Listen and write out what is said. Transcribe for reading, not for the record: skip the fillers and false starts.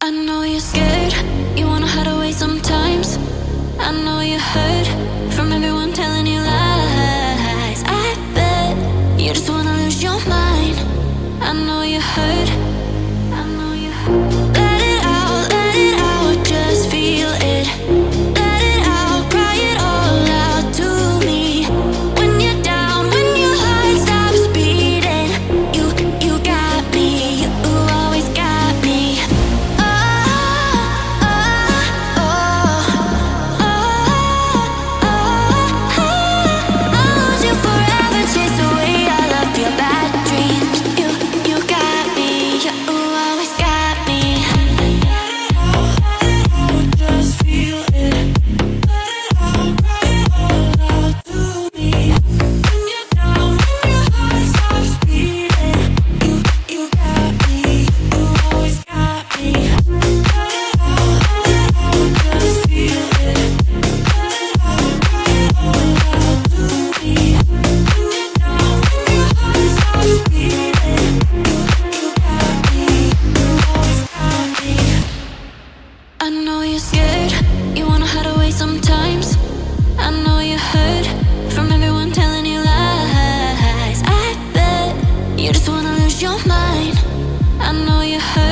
I know you're scared, you wanna hide away sometimes. I know you hurt from everyone telling you lies. I bet you just wanna lose your mind. I know you hurt, I know you hurt. Let it out, just feel it. Let it out, cry it all out to me. When you're down, when your heart stops beating, you got me, you always got me. I know you're scared, you wanna hide away sometimes. I know you hurt from everyone telling you lies. I bet you just wanna lose your mind. I know you hurt.